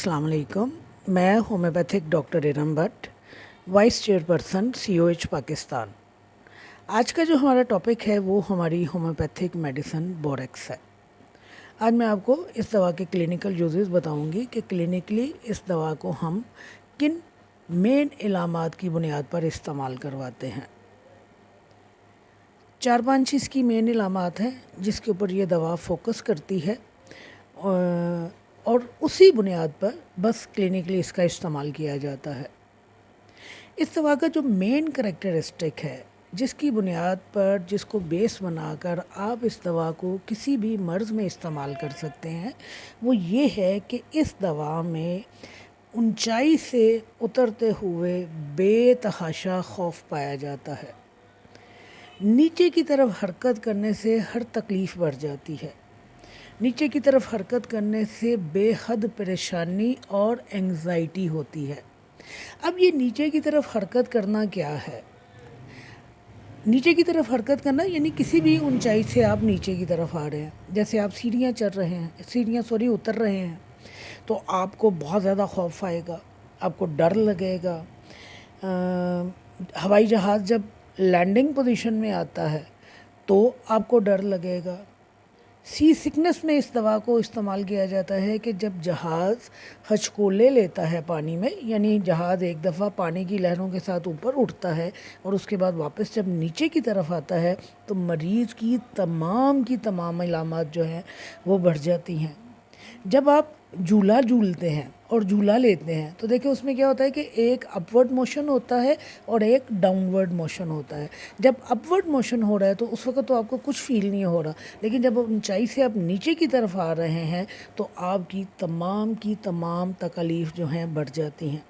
अस्सलाम वालेकुम। मैं homeopathic doctor Iram Bhatt, vice chairperson COH Pakistan. आज का जो हमारा टॉपिक है वो हमारी होम्योपैथिक मेडिसिन बोरेक्स है। आज मैं आपको इस दवा के क्लिनिकल यूजेस बताऊंगी कि क्लिनिकली इस दवा को हम किन मेन इलामात की बुनियाद पर इस्तेमाल करवाते हैं। 4-5 इसकी मेन इलामात हैं जिसके ऊपर ये दवा फोकस करती है और उसी बुनियाद पर बस क्लिनिकली इसका इस्तेमाल किया जाता है। इस दवा का जो मेन करैक्टरिस्टिक है, जिसकी बुनियाद पर, जिसको बेस बनाकर आप इस दवा को किसी भी मर्ज़ में इस्तेमाल कर सकते हैं, वो ये है कि इस दवा में ऊंचाई से उतरते हुए बेतहाशा खौफ पाया जाता है। नीचे की तरफ हरकत करने से हर तकलीफ़ बढ़ जाती है। नीचे की तरफ हरकत करने से बेहद परेशानी और एंग्जाइटी होती है। अब ये नीचे की तरफ हरकत करना क्या है? नीचे की तरफ हरकत करना यानी किसी भी ऊंचाई से आप नीचे की तरफ आ रहे हैं, जैसे आप सीढ़ियाँ उतर रहे हैं, तो आपको बहुत ज़्यादा खौफ आएगा, आपको डर लगेगा। हवाई जहाज़ जब लैंडिंग पोजीशन में आता है तो आपको डर लगेगा। सी सिकनेस में इस दवा को इस्तेमाल किया जाता है कि जब जहाज़ हचकोले लेता है पानी में, यानी जहाज़ एक दफ़ा पानी की लहरों के साथ ऊपर उठता है और उसके बाद वापस जब नीचे की तरफ आता है तो मरीज़ की तमाम इलामात जो हैं वो बढ़ जाती हैं। जब आप झूला झूलते हैं और झूला लेते हैं तो देखिए उसमें क्या होता है कि एक अपवर्ड मोशन होता है और एक डाउनवर्ड मोशन होता है। जब अपवर्ड मोशन हो रहा है तो उस वक्त तो आपको कुछ फील नहीं हो रहा, लेकिन जब ऊंचाई से आप नीचे की तरफ आ रहे हैं तो आपकी तमाम तकलीफ़ जो हैं बढ़ जाती हैं।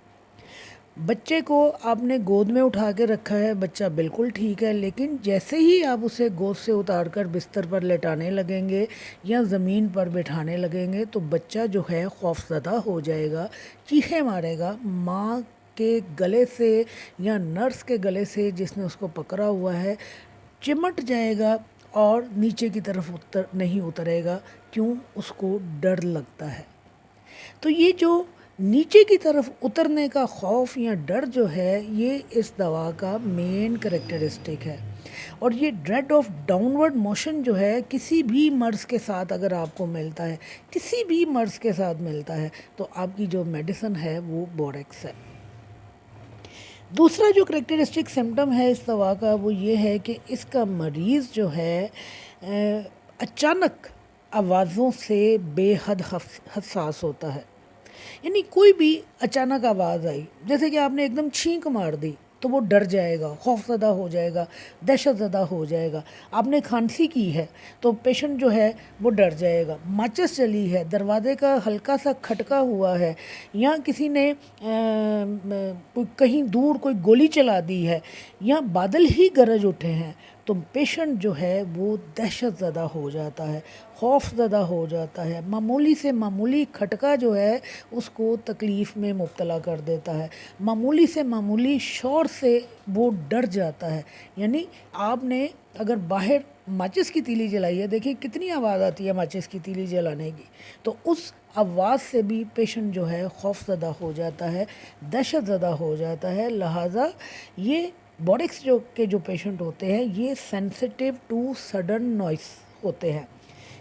बच्चे को आपने गोद में उठा के रखा है, बच्चा बिल्कुल ठीक है, लेकिन जैसे ही आप उसे गोद से उतार कर बिस्तर पर लेटाने लगेंगे या ज़मीन पर बिठाने लगेंगे तो बच्चा जो है खौफज़दा हो जाएगा, चीखें मारेगा, माँ के गले से या नर्स के गले से जिसने उसको पकड़ा हुआ है चिमट जाएगा और नीचे की तरफ नहीं उतरेगा। क्यों? उसको डर लगता है। तो ये जो नीचे की तरफ उतरने का खौफ या डर जो है, ये इस दवा का मेन करैक्टरिस्टिक है। और ये ड्रेड ऑफ डाउनवर्ड मोशन जो है किसी भी मर्ज़ के साथ अगर आपको मिलता है, किसी भी मर्ज़ के साथ मिलता है, तो आपकी जो मेडिसिन है वो बोरेक्स है। दूसरा जो करैक्टरिस्टिक सिम्टम है इस दवा का वो ये है कि इसका मरीज़ जो है अचानक आवाज़ों से बेहद हसास होता है। यानी कोई भी अचानक आवाज़ आई, जैसे कि आपने एकदम छींक मार दी, तो वो डर जाएगा, खौफज़दा हो जाएगा, दहशतज़दा हो जाएगा। आपने खांसी की है तो पेशेंट जो है वो डर जाएगा। माचिस जली है, दरवाज़े का हल्का सा खटका हुआ है, या किसी ने कहीं दूर कोई गोली चला दी है, या बादल ही गरज उठे हैं, तो पेशेंट जो है वो दहशतज़दा हो जाता है, खौफज़दा हो जाता है। मामूली से मामूली खटका जो है उसको तकलीफ़ में मुब्तला कर देता है। मामूली से मामूली शोर से वो डर जाता है। यानी आपने अगर बाहर माचिस की तीली जलाई है, देखिए कितनी आवाज़ आती है माचिस की तीली जलाने की, तो उस आवाज़ से भी पेशेंट जो है खौफज़दा हो जाता है, दहशतज़दा हो जाता है। लिहाजा ये बोरेक्स जो पेशेंट होते हैं ये सेंसिटिव टू सडन नॉइस होते हैं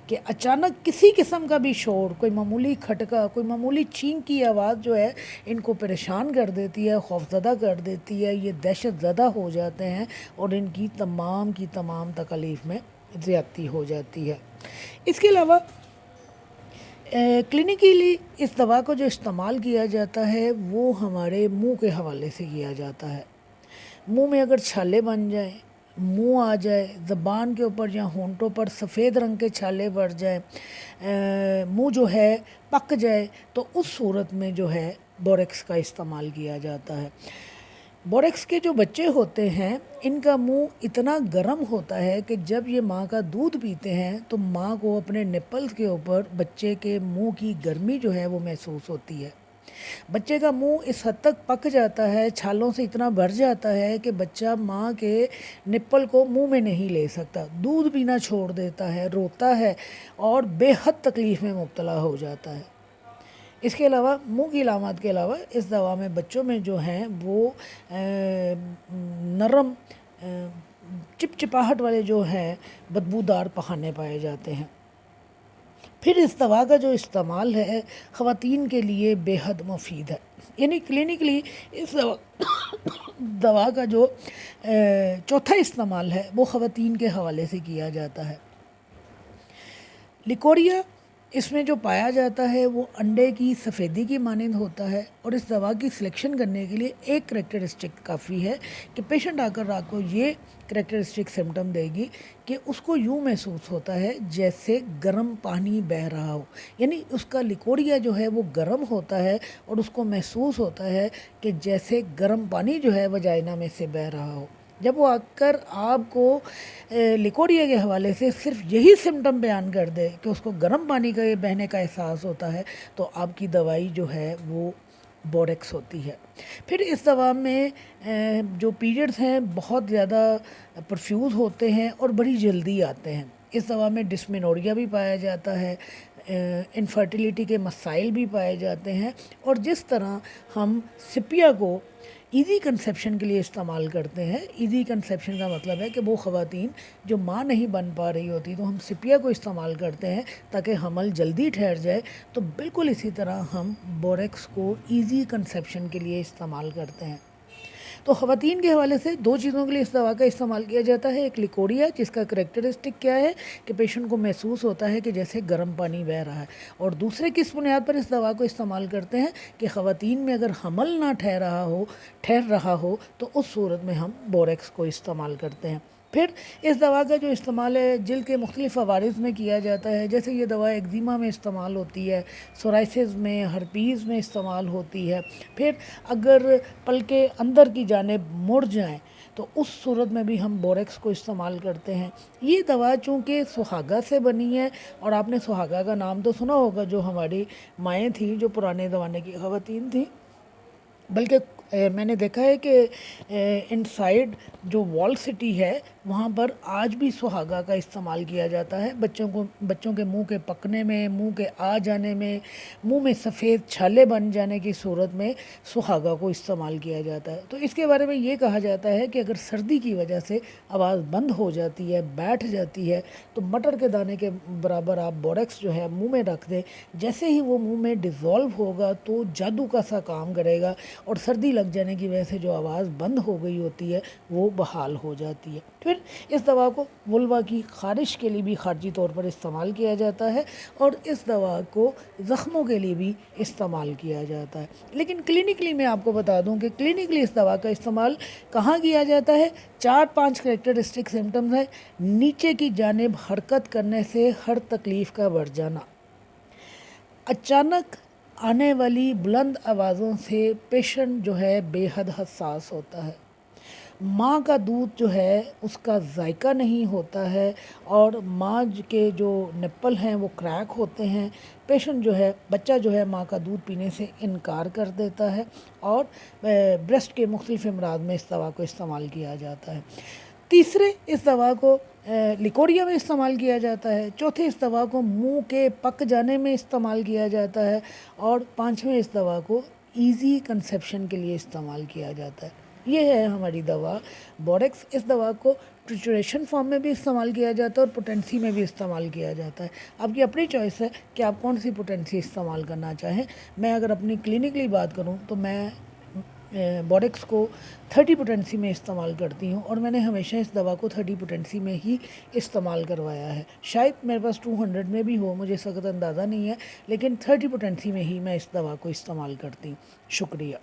कि अचानक किसी किस्म का भी शोर, कोई मामूली खटका, कोई मामूली छींक की आवाज़ जो है इनको परेशान कर देती है, खौफज़दा कर देती है, ये दहशतज़दा हो जाते हैं और इनकी तमाम तकलीफ़ में ज़्यादती हो जाती है। इसके अलावा क्लिनिकली इस दवा को जो इस्तेमाल किया जाता है वो हमारे मुंह के हवाले से किया जाता है। मुंह में अगर छाले बन जाए, मुंह आ जाए, ज़बान के ऊपर या होंठों पर सफ़ेद रंग के छाले पड़ जाए, मुंह जो है पक जाए, तो उस सूरत में जो है बोरेक्स का इस्तेमाल किया जाता है। बोरेक्स के जो बच्चे होते हैं इनका मुंह इतना गर्म होता है कि जब ये माँ का दूध पीते हैं तो माँ को अपने निप्पल्स के ऊपर बच्चे के मुंह की गर्मी जो है वो महसूस होती है। बच्चे का मुंह इस हद तक पक जाता है, छालों से इतना भर जाता है कि बच्चा माँ के निप्पल को मुंह में नहीं ले सकता, दूध पीना छोड़ देता है, रोता है और बेहद तकलीफ़ में मुब्तला हो जाता है। اس کے علاوہ منہ کی علامات کے علاوہ اس دوا میں بچوں میں جو ہیں وہ نرم چپچپاہٹ والے جو ہیں بدبودار پخانے پائے جاتے ہیں۔ پھر اس دوا کا جو استعمال ہے خواتین کے لیے بے حد مفید ہے، یعنی کلینکلی اس دوا کا جو چوتھا استعمال ہے وہ خواتین کے حوالے سے کیا جاتا ہے۔ لیکوریا اس میں جو پایا جاتا ہے وہ انڈے کی سفیدی کی مانند ہوتا ہے، اور اس دوا کی سلیکشن کرنے کے لیے ایک کریکٹرسٹک کافی ہے کہ پیشنٹ آ کر آپ کو یہ کریکٹرسٹک سمٹم دے گی کہ اس کو یوں محسوس ہوتا ہے جیسے گرم پانی بہہ رہا ہو، یعنی اس کا لیکوریا جو ہے وہ گرم ہوتا ہے اور اس کو محسوس ہوتا ہے کہ جیسے گرم پانی جو ہے وجائنا میں سے بہہ رہا ہو۔ جب وہ آ کر آپ کو لیکوریا کے حوالے سے صرف یہی سمٹم بیان کر دے کہ اس کو گرم پانی کا بہنے کا احساس ہوتا ہے، تو آپ کی دوائی جو ہے وہ بوریکس ہوتی ہے۔ پھر اس دوا میں جو پیریڈز ہیں بہت زیادہ پرفیوز ہوتے ہیں اور بڑی جلدی آتے ہیں۔ اس دوا میں ڈسمینوریا بھی پایا جاتا ہے، انفرٹیلیٹی کے مسائل بھی پائے جاتے ہیں، اور جس طرح ہم سپیا کو ایزی کنسیپشن کے لیے استعمال کرتے ہیں، ایزی کنسیپشن کا مطلب ہے کہ وہ خواتین جو ماں نہیں بن پا رہی ہوتی تو ہم سپیا کو استعمال کرتے ہیں تاکہ حمل جلدی ٹھہر جائے، تو بالکل اسی طرح ہم بوریکس کو ایزی کنسیپشن کے لیے استعمال کرتے ہیں۔ تو خواتین کے حوالے سے دو چیزوں کے لیے اس دوا کا استعمال کیا جاتا ہے، ایک لیکوریا جس کا کریکٹرسٹک کیا ہے کہ پیشنٹ کو محسوس ہوتا ہے کہ جیسے گرم پانی بہہ رہا ہے، اور دوسرے کس بنیاد پر اس دوا کو استعمال کرتے ہیں کہ خواتین میں اگر حمل نہ ٹھہر رہا ہو تو اس صورت میں ہم بوریکس کو استعمال کرتے ہیں۔ پھر اس دوا کا جو استعمال ہے جلد کے مختلف عوارض میں کیا جاتا ہے، جیسے یہ دوا ایگزیما میں استعمال ہوتی ہے، سورائسس میں، ہرپیز میں استعمال ہوتی ہے۔ پھر اگر پلکیں اندر کی جانب مڑ جائیں تو اس صورت میں بھی ہم بوریکس کو استعمال کرتے ہیں۔ یہ دوا چونکہ سہاگا سے بنی ہے، اور آپ نے سہاگا کا نام تو سنا ہوگا، جو ہماری مائیں تھیں جو پرانے زمانے کی خواتین تھیں، بلکہ میں نے دیکھا ہے کہ انسائیڈ جو وال سٹی ہے وہاں پر آج بھی سہاگا کا استعمال کیا جاتا ہے، بچوں کے منہ کے پکنے میں، منہ کے آ جانے میں، منہ میں سفید چھالے بن جانے کی صورت میں سہاگا کو استعمال کیا جاتا ہے۔ تو اس کے بارے میں یہ کہا جاتا ہے کہ اگر سردی کی وجہ سے آواز بند ہو جاتی ہے، بیٹھ جاتی ہے، تو مٹر کے دانے کے برابر آپ بوریکس جو ہے منہ میں رکھ دیں، جیسے ہی وہ منہ میں ڈیزولو ہوگا تو جادو کا سا کام کرے گا، اور سردی لگ جانے کی وجہ سے جو آواز بند ہو گئی ہوتی ہے وہ بحال ہو جاتی ہے۔ پھر اس دوا کو ولوا کی خارش کے لیے بھی خارجی طور پر استعمال کیا جاتا ہے، اور اس دوا کو زخموں کے لیے بھی استعمال کیا جاتا ہے۔ لیکن کلینکلی میں آپ کو بتا دوں کہ کلینکلی اس دوا کا استعمال کہاں کیا جاتا ہے؟ 4-5 کریکٹرسٹک سمٹمز ہیں: نیچے کی جانب حرکت کرنے سے ہر تکلیف کا بڑھ جانا، اچانک آنے والی بلند آوازوں سے پیشنٹ جو ہے بے حد حساس ہوتا ہے، ماں کا دودھ جو ہے اس کا ذائقہ نہیں ہوتا ہے، اور ماں کے جو نپل ہیں وہ کریک ہوتے ہیں، پیشنٹ جو ہے، بچہ جو ہے ماں کا دودھ پینے سے انکار کر دیتا ہے، اور بریسٹ کے مختلف امراض میں اس دوا کو استعمال کیا جاتا ہے۔ تیسرے، اس دوا کو لیکوریا میں استعمال کیا جاتا ہے۔ چوتھے، اس دوا کو منہ کے پک جانے میں استعمال کیا جاتا ہے، اور پانچویں، اس دوا کو ایزی کنسیپشن کے لیے استعمال کیا جاتا ہے۔ یہ ہے ہماری دوا بوریکس۔ اس دوا کو ٹریچوریشن فارم میں بھی استعمال کیا جاتا ہے اور پوٹینسی میں بھی استعمال کیا جاتا ہے۔ آپ کی اپنی چوائس ہے کہ آپ کون سی پوٹینسی استعمال کرنا چاہیں۔ میں اگر اپنی کلینکلی بات کروں تو میں بوریکس کو 30 پوٹینسی میں استعمال کرتی ہوں، اور میں نے ہمیشہ اس دوا کو 30 پوٹینسی میں ہی استعمال کروایا ہے۔ شاید میرے پاس 200 میں بھی ہو، مجھے سخت اندازہ نہیں ہے، لیکن 30 پوٹینسی میں ہی میں اس دوا کو استعمال کرتی ہوں۔ شکریہ۔